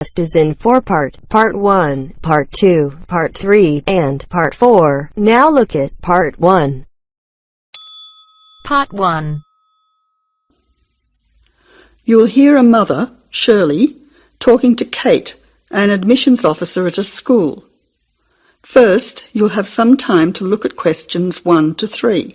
test is in 4-part, Part 1, Part 2, Part 3, and Part 4. Now look at Part 1. Part 1. You'll hear a mother, Shirley, talking to Kate, an admissions officer at a school. First, you'll have some time to look at questions 1 to 3.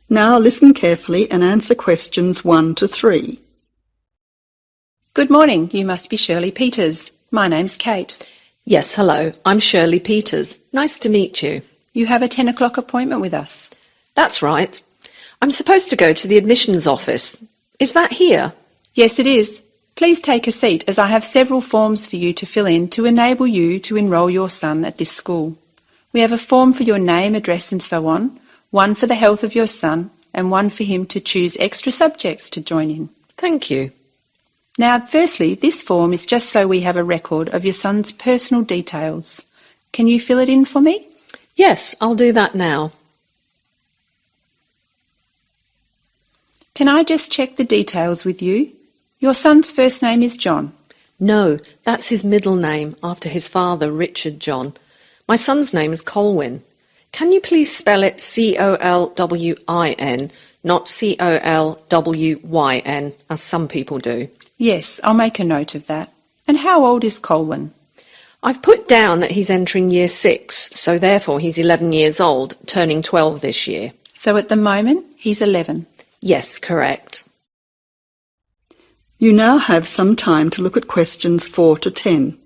Now listen carefully and answer questions 1 to 3. Good morning. You must be Shirley Peters. My name's Kate. Yes, hello. I'm Shirley Peters. Nice to meet you. You have a 10 o'clock appointment with us. That's right. I'm supposed to go to the admissions office. Is that here? Yes, it is. Please take a seat as I have several forms for you to fill in to enable you to enrol your son at this school. We have a form for your name, address and so on, one for the health of your son, and one for him to choose extra subjects to join in. Thank you. Now, firstly, this form is just so we have a record of your son's personal details. Can you fill it in for me? Yes, I'll do that now. Can I just check the details with you? Your son's first name is John. No, that's his middle name, after his father, Richard John. My son's name is Colwyn. Can you please spell it C-O-L-W-I-N, not C-O-L-W-Y-N, as some people do? Yes, I'll make a note of that. And how old is Colwyn? I've put down that he's entering Year 6, so therefore he's 11 years old, turning 12 this year. So at the moment, he's 11. Yes, correct. You now have some time to look at questions 4 to 10.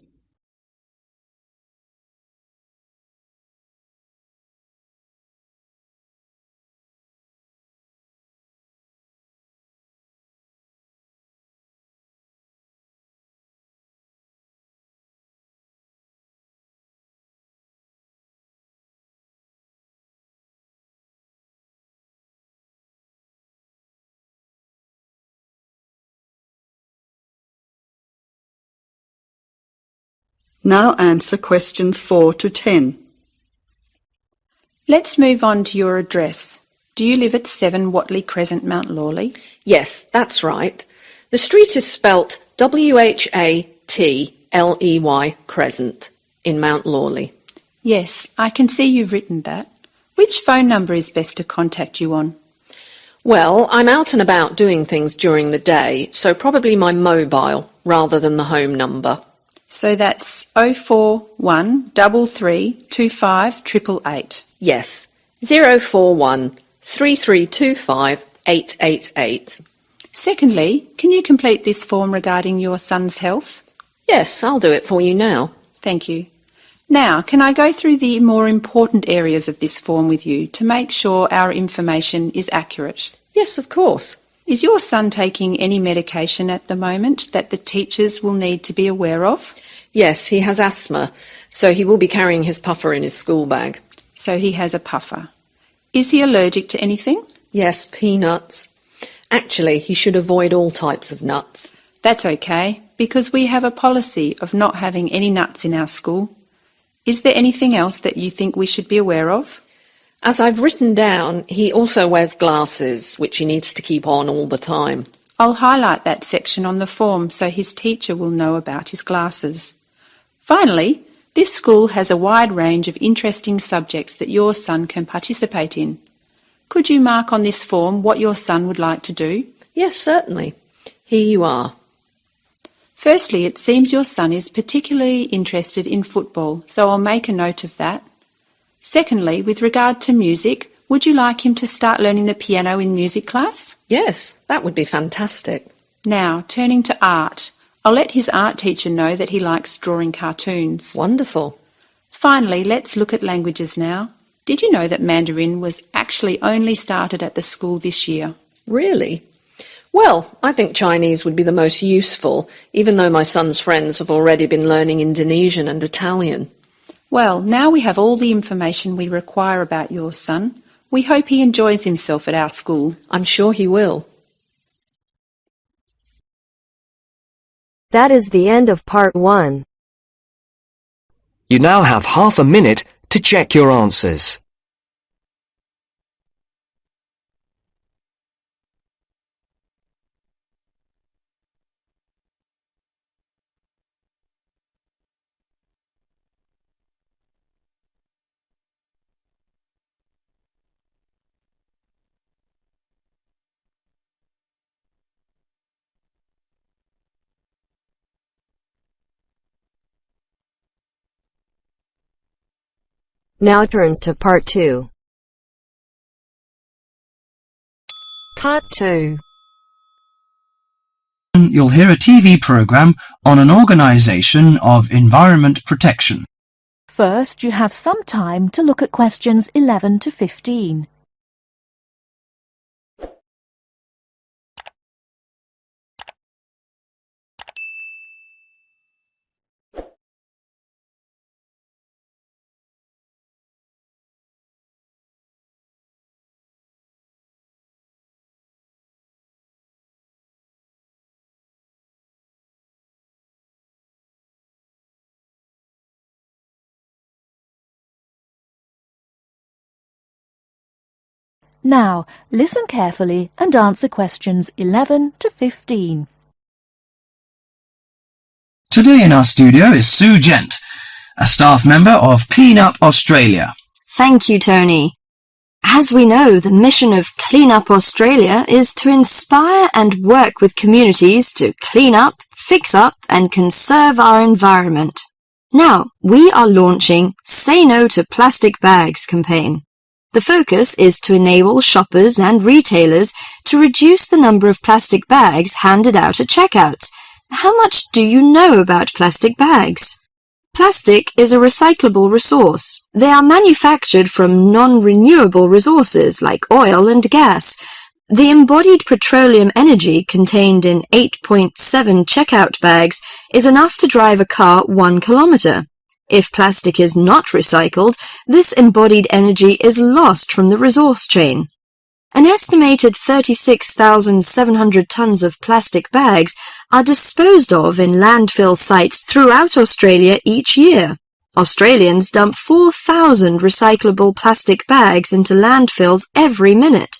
Now answer questions 4 to 10. Let's move on to your address. Do you live at 7 Watley Crescent, Mount Lawley? Yes, that's right. The street is spelt W-H-A-T-L-E-Y Crescent in Mount Lawley. Yes, I can see you've written that. Which phone number is best to contact you on? Well, I'm out and about doing things during the day, so probably my mobile rather than the home number. So that's 041 3325 888. Yes, 041 3325 888. Secondly, can you complete this form regarding your son's health? Yes, I'll do it for you now. Thank you. Now, can I go through the more important areas of this form with you to make sure our information is accurate? Yes, of course. Is your son taking any medication at the moment that the teachers will need to be aware of? Yes, he has asthma, so he will be carrying his puffer in his school bag. So he has a puffer. Is he allergic to anything? Yes, peanuts. Actually, he should avoid all types of nuts. That's okay, because we have a policy of not having any nuts in our school. Is there anything else that you think we should be aware of? As I've written down, he also wears glasses, which he needs to keep on all the time. I'll highlight that section on the form so his teacher will know about his glasses. Finally, this school has a wide range of interesting subjects that your son can participate in. Could you mark on this form what your son would like to do? Yes, certainly. Here you are. Firstly, it seems your son is particularly interested in football, so I'll make a note of that. Secondly, with regard to music, would you like him to start learning the piano in music class? Yes, that would be fantastic. Now, turning to art. I'll let his art teacher know that he likes drawing cartoons. Wonderful. Finally, let's look at languages now. Did you know that Mandarin was actually only started at the school this year? Really? Well, I think Chinese would be the most useful, even though my son's friends have already been learning Indonesian and Italian. Well, now we have all the information we require about your son. We hope he enjoys himself at our school. I'm sure he will. That is the end of part 1. You now have half a minute to check your answers. Now turns to part 2. Part 2. You'll hear a TV program on an organisation of environment protection. First, you have some time to look at questions 11 to 15. Now, listen carefully and answer questions 11 to 15. Today in our studio is Sue Gent, a staff member of Clean Up Australia. Thank you, Tony. As we know, the mission of Clean Up Australia is to inspire and work with communities to clean up, fix up and conserve our environment. Now, we are launching Say No to Plastic Bags campaign. The focus is to enable shoppers and retailers to reduce the number of plastic bags handed out at checkouts. How much do you know about plastic bags? Plastic is a recyclable resource. They are manufactured from non-renewable resources like oil and gas. The embodied petroleum energy contained in 8.7 checkout bags is enough to drive a car 1 kilometre. If plastic is not recycled, this embodied energy is lost from the resource chain. An estimated 36,700 tonnes of plastic bags are disposed of in landfill sites throughout Australia each year. Australians dump 4,000 recyclable plastic bags into landfills every minute.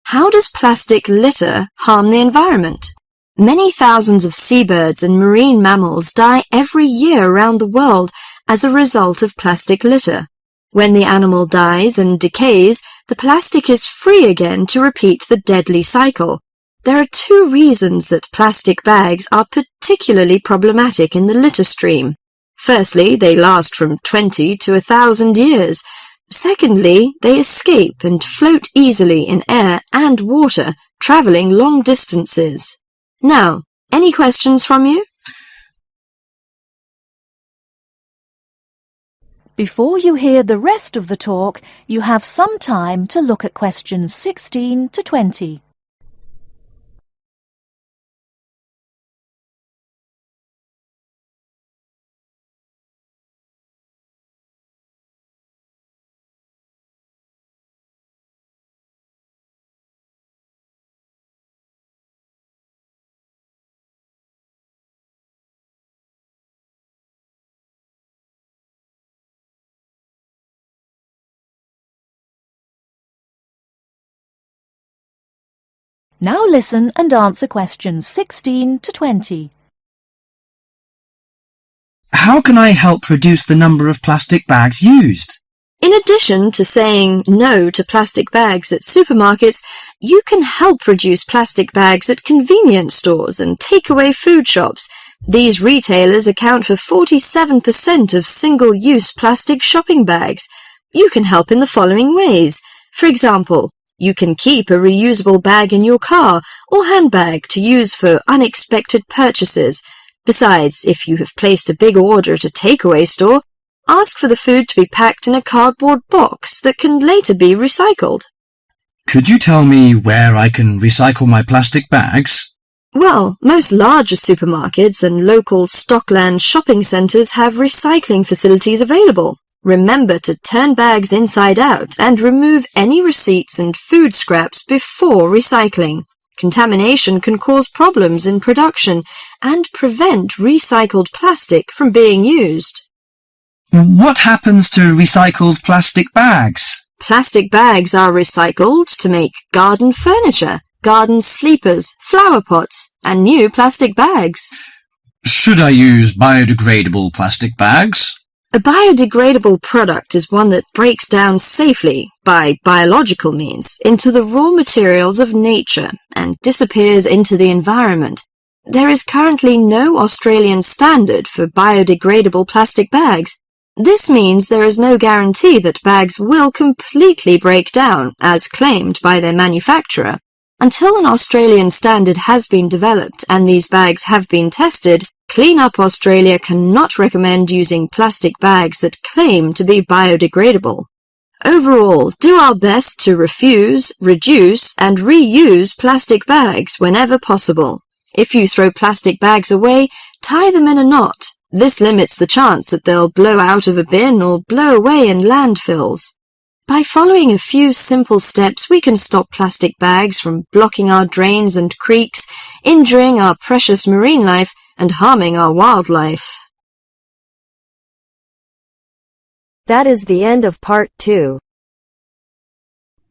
How does plastic litter harm the environment? Many thousands of seabirds and marine mammals die every year around the world as a result of plastic litter. When the animal dies and decays, the plastic is free again to repeat the deadly cycle. There are 2 reasons that plastic bags are particularly problematic in the litter stream. Firstly, they last from 20 to 1,000 years. Secondly, they escape and float easily in air and water, travelling long distances. Now, any questions from you? Before you hear the rest of the talk, you have some time to look at questions 16 to 20. Now listen and answer questions 16 to 20. How can I help reduce the number of plastic bags used? In addition to saying no to plastic bags at supermarkets, you can help reduce plastic bags at convenience stores and takeaway food shops. These retailers account for 47% of single-use plastic shopping bags. You can help in the following ways. For example, you can keep a reusable bag in your car or handbag to use for unexpected purchases. Besides, if you have placed a big order at a takeaway store, ask for the food to be packed in a cardboard box that can later be recycled. Could you tell me where I can recycle my plastic bags? Well, most larger supermarkets and local stockland shopping centres have recycling facilities available. Remember to turn bags inside out and remove any receipts and food scraps before recycling. Contamination can cause problems in production and prevent recycled plastic from being used. What happens to recycled plastic bags? Plastic bags are recycled to make garden furniture, garden sleepers, flower pots, and new plastic bags. Should I use biodegradable plastic bags? A biodegradable product is one that breaks down safely, by biological means, into the raw materials of nature and disappears into the environment. There is currently no Australian standard for biodegradable plastic bags. This means there is no guarantee that bags will completely break down, as claimed by their manufacturer. Until an Australian standard has been developed and these bags have been tested, Clean Up Australia cannot recommend using plastic bags that claim to be biodegradable. Overall, do our best to refuse, reduce, and reuse plastic bags whenever possible. If you throw plastic bags away, tie them in a knot. This limits the chance that they'll blow out of a bin or blow away in landfills. By following a few simple steps, we can stop plastic bags from blocking our drains and creeks, injuring our precious marine life, and harming our wildlife. That is the end of part 2.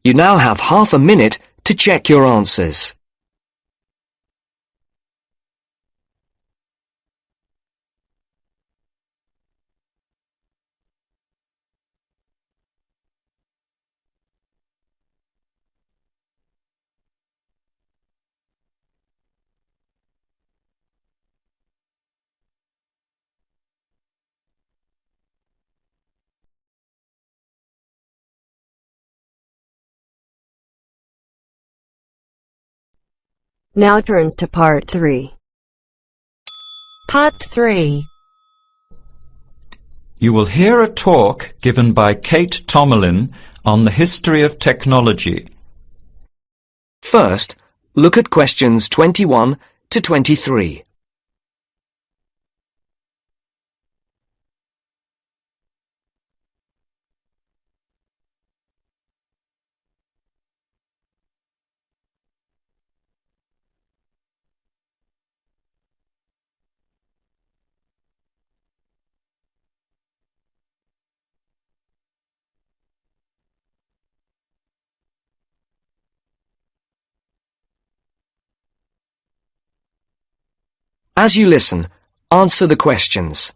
You now have half a minute to check your answers. Now turns to part 3. Part 3. You will hear a talk given by Kate Tomerlin on the history of technology. First, look at questions 21 to 23. As you listen, answer the questions.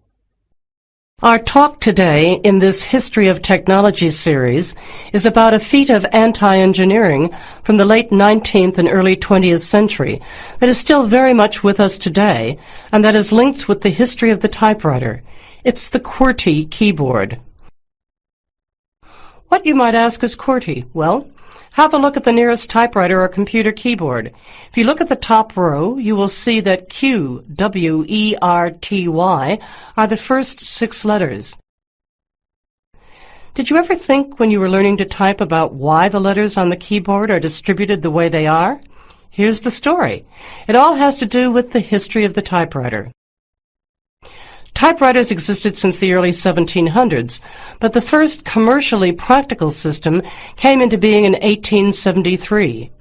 Our talk today in this History of Technology series is about a feat of anti-engineering from the late 19th and early 20th century that is still very much with us today and that is linked with the history of the typewriter. It's the QWERTY keyboard. What, you might ask, is QWERTY? Well, have a look at the nearest typewriter or computer keyboard. If you look at the top row, you will see that Q, W, E, R, T, Y are the first 6 letters. Did you ever think when you were learning to type about why the letters on the keyboard are distributed the way they are? Here's the story. It all has to do with the history of the typewriter. Typewriters existed since the early 1700s, but the first commercially practical system came into being in 1873.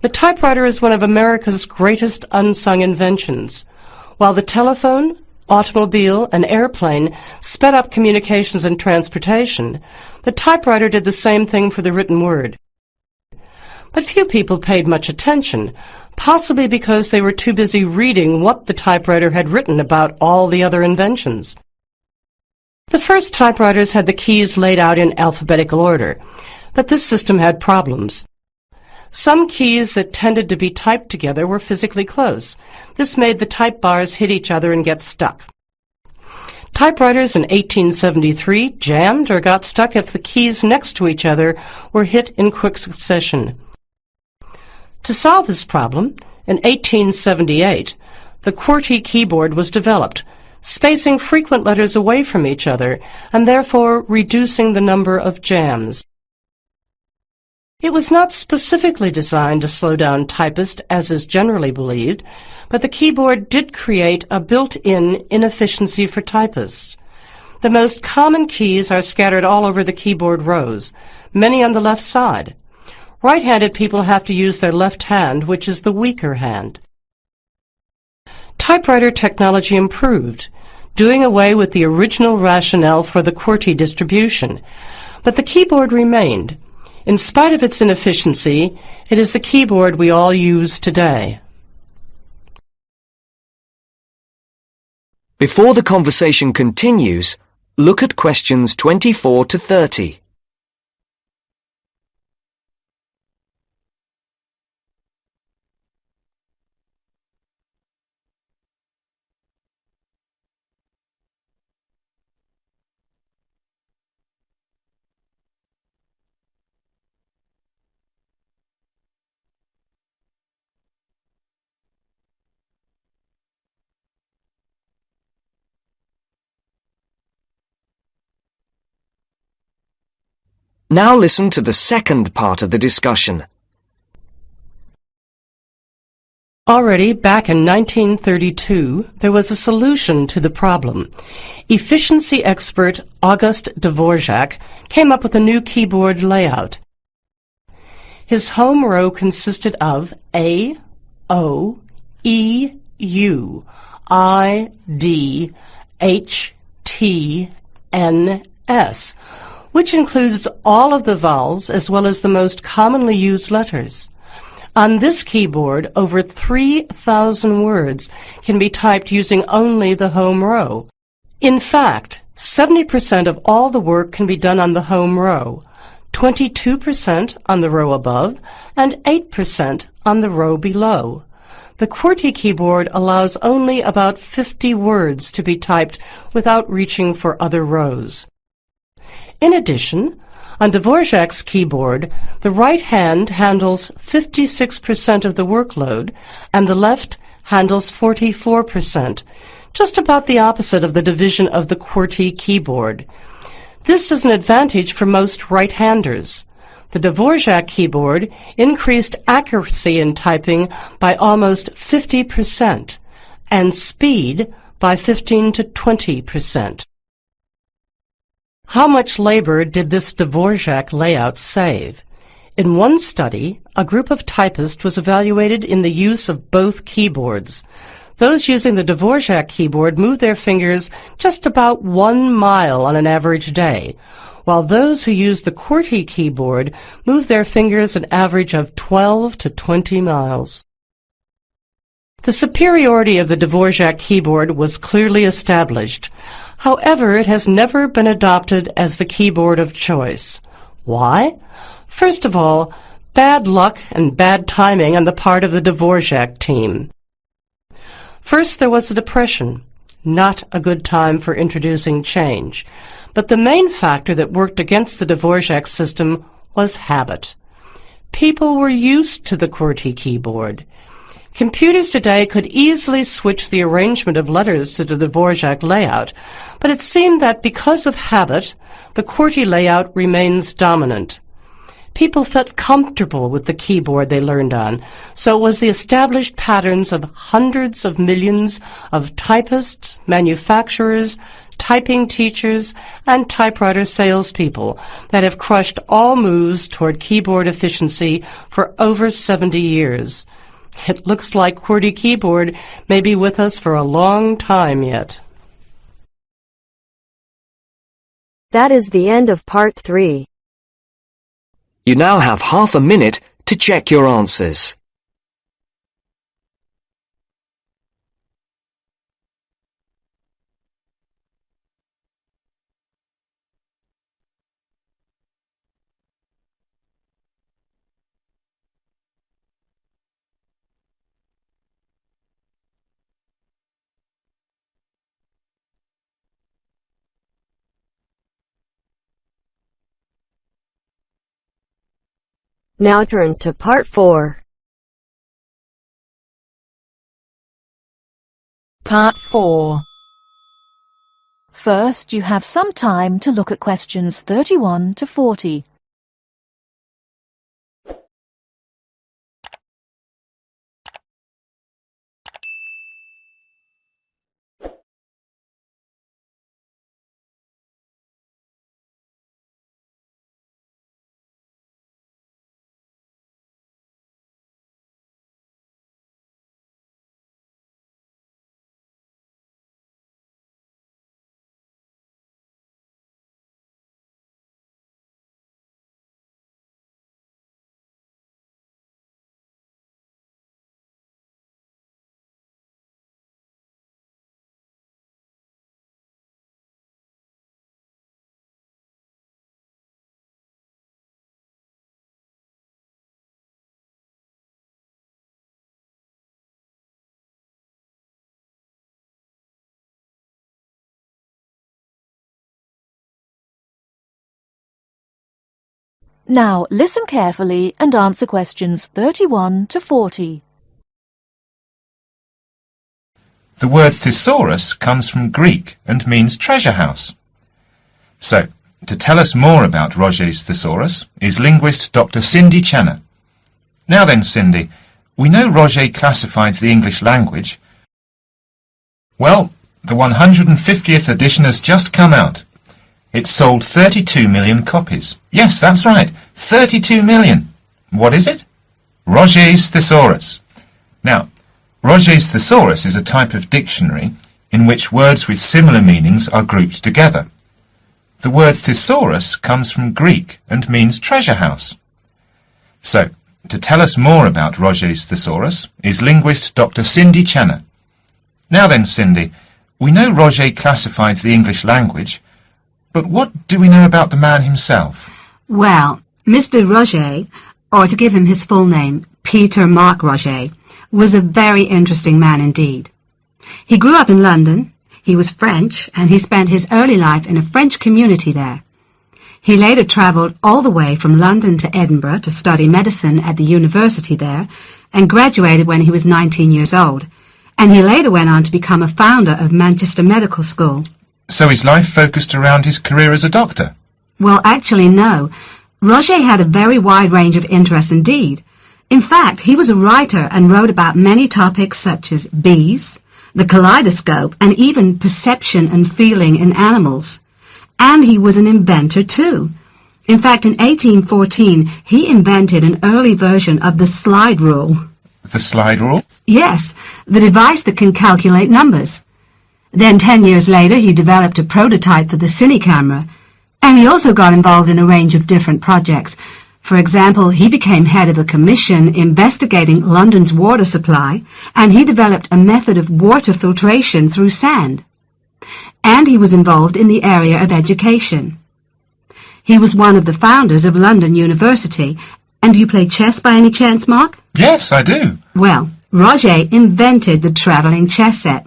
The typewriter is one of America's greatest unsung inventions. While the telephone, automobile, and airplane sped up communications and transportation, the typewriter did the same thing for the written word. But few people paid much attention, possibly because they were too busy reading what the typewriter had written about all the other inventions. The first typewriters had the keys laid out in alphabetical order, but this system had problems. Some keys that tended to be typed together were physically close. This made the type bars hit each other and get stuck. Typewriters in 1873 jammed or got stuck if the keys next to each other were hit in quick succession. To solve this problem, in 1878, the QWERTY keyboard was developed, spacing frequent letters away from each other and therefore reducing the number of jams. It was not specifically designed to slow down typists, as is generally believed, but the keyboard did create a built-in inefficiency for typists. The most common keys are scattered all over the keyboard rows, many on the left side. Right-handed people have to use their left hand, which is the weaker hand. Typewriter technology improved, doing away with the original rationale for the QWERTY distribution, but the keyboard remained. In spite of its inefficiency, it is the keyboard we all use today. Before the conversation continues, look at questions 24 to 30. Now listen to the second part of the discussion. Already back in 1932, there was a solution to the problem. Efficiency expert August Dvorak came up with a new keyboard layout. His home row consisted of A, O, E, U, I, D, H, T, N, S, which includes all of the vowels as well as the most commonly used letters. On this keyboard, over 3,000 words can be typed using only the home row. In fact, 70% of all the work can be done on the home row, 22% on the row above, and 8% on the row below. The QWERTY keyboard allows only about 50 words to be typed without reaching for other rows. In addition, on Dvorak's keyboard, the right hand handles 56% of the workload and the left handles 44%, just about the opposite of the division of the QWERTY keyboard. This is an advantage for most right-handers. The Dvorak keyboard increased accuracy in typing by almost 50% and speed by 15 to 20%. How much labor did this Dvorak layout save? In one study, a group of typists was evaluated in the use of both keyboards. Those using the Dvorak keyboard moved their fingers just about 1 mile on an average day, while those who used the QWERTY keyboard moved their fingers an average of 12 to 20 miles. The superiority of the Dvorak keyboard was clearly established. However, it has never been adopted as the keyboard of choice. Why? First of all, bad luck and bad timing on the part of the Dvorak team. First, there was the Depression. Not a good time for introducing change. But the main factor that worked against the Dvorak system was habit. People were used to the QWERTY keyboard. Computers today could easily switch the arrangement of letters to the Dvorak layout, but it seemed that because of habit, the QWERTY layout remains dominant. People felt comfortable with the keyboard they learned on, so it was the established patterns of hundreds of millions of typists, manufacturers, typing teachers, and typewriter salespeople that have crushed all moves toward keyboard efficiency for over 70 years. It looks like QWERTY keyboard may be with us for a long time yet. That is the end of part 3. You now have half a minute to check your answers. Now turns to part 4. Part 4. First, you have some time to look at questions 31 to 40. Now listen carefully and answer questions 31 to 40. The word thesaurus comes from Greek and means treasure house. So, to tell us more about Roget's thesaurus is linguist Dr. Cindy Channer. Now then, Cindy, we know Roget classified the English language. Well, the 150th edition has just come out. It's sold 32 million copies. Yes, that's right, 32 million. What is it? Roget's thesaurus. Now, Roget's thesaurus is a type of dictionary in which words with similar meanings are grouped together. The word thesaurus comes from Greek and means treasure house. So, to tell us more about Roget's thesaurus is linguist Dr. Cindy Channer. Now then, Cindy, we know Roget classified the English language, but what do we know about the man himself? Well, Mr. Roget, or to give him his full name, Peter Mark Roget, was a very interesting man indeed. He grew up in London, he was French, and he spent his early life in a French community there. He later travelled all the way from London to Edinburgh to study medicine at the university there, and graduated when he was 19 years old, and he later went on to become a founder of Manchester Medical School. So his life focused around his career as a doctor? Well, actually, no. Roget had a very wide range of interests indeed. In fact, he was a writer and wrote about many topics such as bees, the kaleidoscope, and even perception and feeling in animals. And he was an inventor too. In fact, in 1814, he invented an early version of the slide rule. The slide rule? Yes, the device that can calculate numbers. Then 10 years later, he developed a prototype for the cine camera, and he also got involved in a range of different projects. For example, he became head of a commission investigating London's water supply, and he developed a method of water filtration through sand. And he was involved in the area of education. He was one of the founders of London University. And do you play chess by any chance, Mark? Yes, I do. Well, Roget invented the travelling chess set.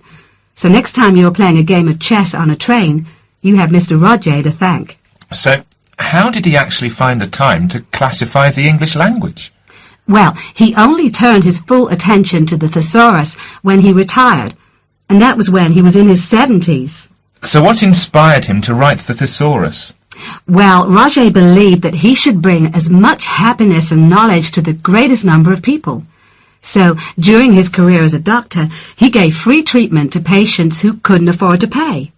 So next time you're playing a game of chess on a train, you have Mr. Roget to thank. So, how did he actually find the time to classify the English language? Well, he only turned his full attention to the thesaurus when he retired, and that was when he was in his 70s. So what inspired him to write the thesaurus? Well, Roget believed that he should bring as much happiness and knowledge to the greatest number of people. So, during his career as a doctor, he gave free treatment to patients who couldn't afford to pay.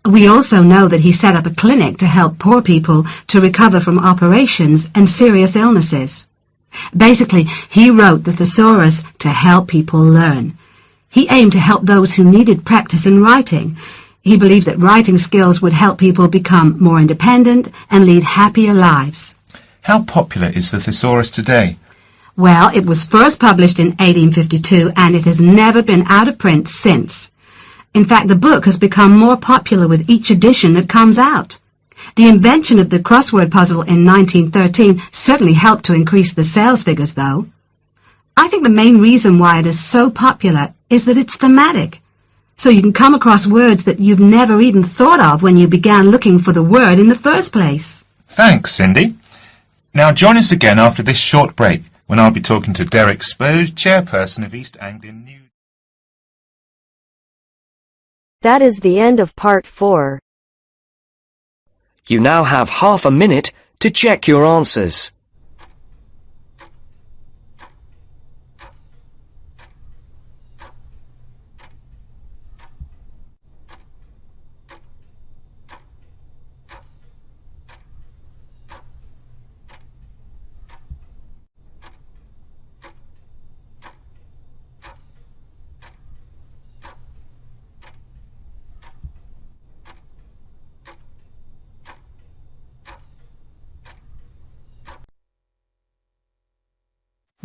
We also know that he set up a clinic to help poor people to recover from operations and serious illnesses. Basically, he wrote the thesaurus to help people learn. He aimed to help those who needed practice in writing. He believed that writing skills would help people become more independent and lead happier lives. How popular is the thesaurus today? Well, it was first published in 1852 and it has never been out of print since. In fact, the book has become more popular with each edition that comes out. The invention of the crossword puzzle in 1913 certainly helped to increase the sales figures, though. I think the main reason why it is so popular is that it's thematic. So you can come across words that you've never even thought of when you began looking for the word in the first place. Thanks, Cindy. Now join us again after this short break, when I'll be talking to Derek Spode, chairperson of East Anglian News. That is the end of part 4. You now have half a minute to check your answers.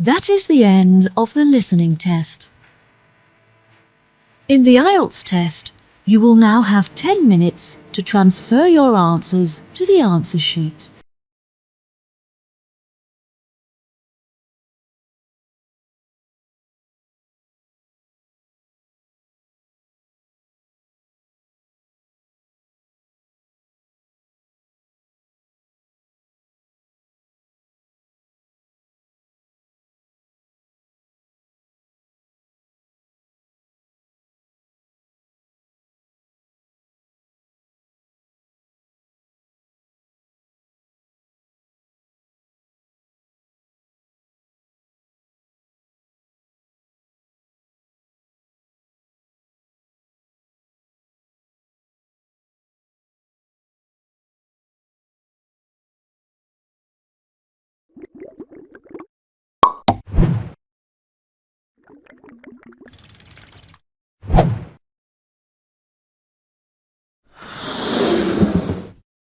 That is the end of the listening test. In the IELTS test, you will now have 10 minutes to transfer your answers to the answer sheet.